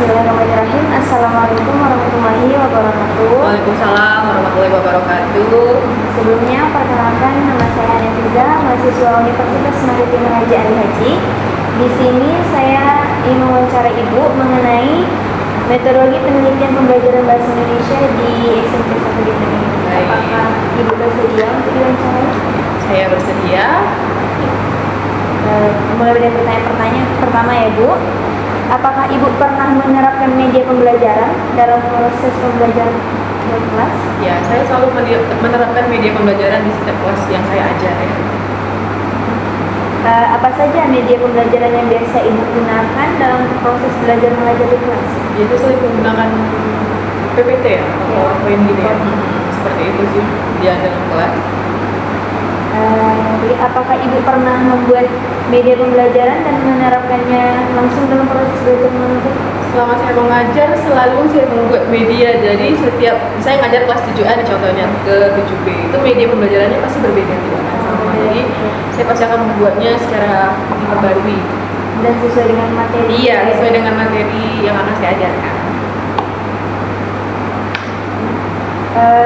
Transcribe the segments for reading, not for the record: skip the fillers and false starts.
Bismillahirrahmanirrahim. Assalamualaikum warahmatullahi wabarakatuh. Waalaikumsalam warahmatullahi wabarakatuh. Sebelumnya, perkenalkan nama saya Nefiza, mahasiswa Universitas Maritim Raja Ali Haji. Di sini saya ingin mewawancara Ibu mengenai metodologi penelitian pembelajaran bahasa Indonesia di SMP 1 di Bandung. Apakah Ibu bersedia untuk diwawancara? Saya bersedia. Mulai dari pertanyaan pertama ya Bu. Apakah Ibu pernah menerapkan media pembelajaran dalam proses pembelajaran dalam kelas? Ya, saya selalu menerapkan media pembelajaran di setiap kelas yang saya ajar ya. Apa saja media pembelajaran yang biasa Ibu gunakan dalam proses belajar mengajar di kelas? Yaitu saya menggunakan PPT ya, atau PowerPoint gitu ya. Seperti itu sih dia dalam kelas. Jadi apakah Ibu pernah membuat media pembelajaran dan menerapkannya langsung dalam proses belajar mengajar? Selama saya mengajar selalu saya membuat media. Jadi setiap saya ngajar kelas 7A contohnya ke 7B itu media pembelajarannya pasti berbeda tidak akan sama. Jadi saya pasti akan membuatnya secara diperbarui Dan sesuai dengan materi. Iya, sesuai dengan materi yang akan saya ajarkan.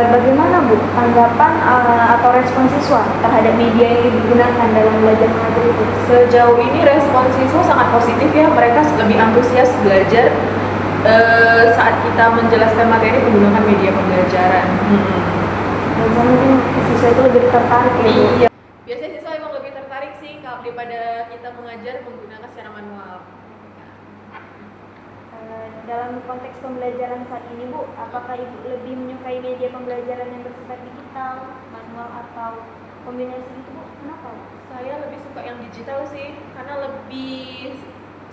Bagaimana Bu tanggapan atau respon siswa terhadap media yang digunakan dalam belajar mengajar itu? Sejauh ini respon siswa sangat positif ya, mereka lebih antusias belajar saat kita menjelaskan materi menggunakan media pembelajaran. Biasanya mungkin siswa itu lebih tertarik ya Bu? Iya. Biasanya siswa emang lebih tertarik sih kalau daripada kita mengajar menggunakan secara manual. Dalam konteks pembelajaran saat ini Bu, apakah Ibu lebih menyukai media pembelajaran yang bersifat digital, manual, atau kombinasi itu Bu? Kenapa Bu? Saya lebih suka yang digital sih, karena lebih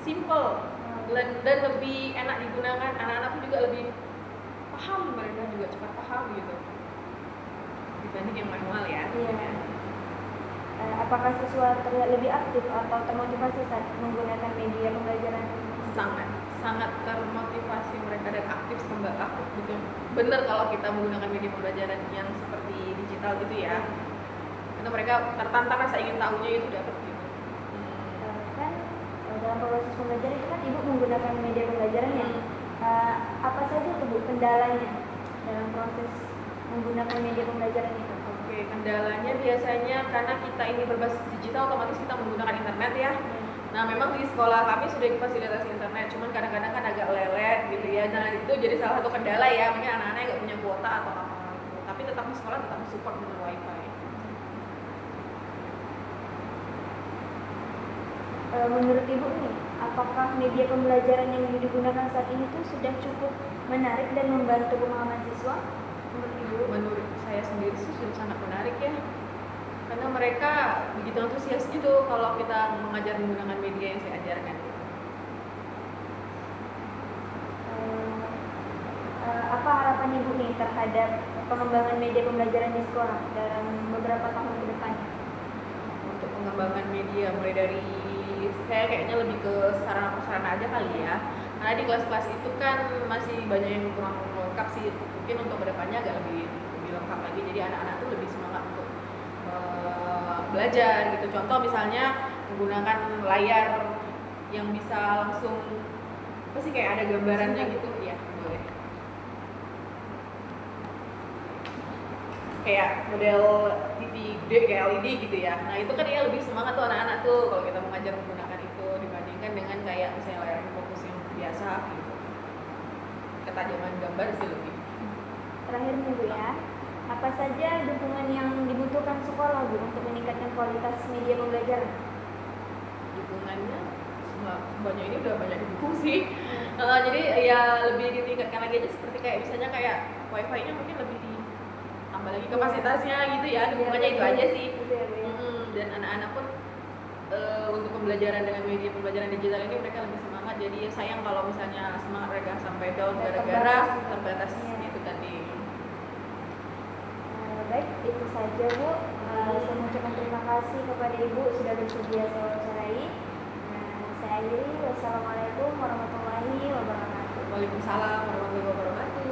simple dan lebih enak digunakan. Anak-anak pun juga lebih paham, mereka juga cepat paham gitu dibanding yang manual ya. Iya. Apakah siswa terlihat lebih aktif atau termotivasi saat menggunakan media pembelajaran? Sangat termotivasi mereka dan aktif betul. Bener kalau kita menggunakan media pembelajaran yang seperti digital gitu ya. Karena mereka tertantang rasa ingin tahunya itu dapat gitu. Kan dalam proses pembelajaran itu kan Ibu menggunakan media pembelajaran yang apa saja tuh Bu kendalanya dalam proses menggunakan media pembelajaran itu? Oke, kendalanya biasanya karena kita ini berbasis digital, otomatis kita menggunakan internet ya. Nah, memang di sekolah kami sudah difasilitasi internet, cuman kadang-kadang kan agak lelet gitu ya. Nah, itu jadi salah satu kendala ya, mungkin anak-anak nggak punya kuota atau apa gitu. Tapi tetap di sekolah tetap support dengan wifi. Menurut Ibu nih, apakah media pembelajaran yang digunakan saat ini tuh sudah cukup menarik dan membantu pemahaman siswa? Menurut Ibu? Menurut saya sendiri sih sudah sangat menarik ya. Karena mereka begitu antusias gitu kalau kita mengajar menggunakan media yang saya ajarkan. Apa harapan Ibu nih terhadap pengembangan media pembelajaran di sekolah dalam beberapa tahun ke depan? Untuk pengembangan media mulai dari saya kayaknya lebih ke sarana-prasarana aja kali ya. Karena di kelas-kelas itu kan masih banyak yang kurang lengkap sih. Mungkin untuk kedepannya agak lebih lengkap lagi. Jadi anak-anak tuh lebih semangat untuk belajar gitu. Contoh misalnya menggunakan layar yang bisa langsung apa sih kayak ada gambarannya gitu ya, boleh. Kayak model TV gede kayak LED gitu ya. Nah, itu kan ya lebih semangat tuh anak-anak tuh kalau kita mengajar menggunakan itu dibandingkan dengan kayak misalnya layar fokus yang biasa gitu. Ketajaman gambar sih lebih. Terakhir nih Bu ya, apa saja dukungan yang dibutuhkan sekolah Bu untuk meningkatkan kualitas media pembelajaran? Dukungannya semuanya ini udah banyak didukung sih. Jadi ya lebih ditingkatkan lagi aja seperti kayak misalnya kayak wifi-nya mungkin lebih ditambah lagi kapasitasnya gitu ya. Dukungannya itu aja sih. Dan anak-anak pun untuk pembelajaran dengan media pembelajaran digital ini mereka lebih semangat. Jadi ya sayang kalau misalnya semangat mereka sampai down gara-gara terbatas itu tadi. Baik, itu saja Bu. Saya mengucapkan terima kasih kepada Ibu sudah bersedia saya wawancarai. Saya akhiri. Wassalamualaikum warahmatullahi wabarakatuh. Waalaikumsalam warahmatullahi wabarakatuh.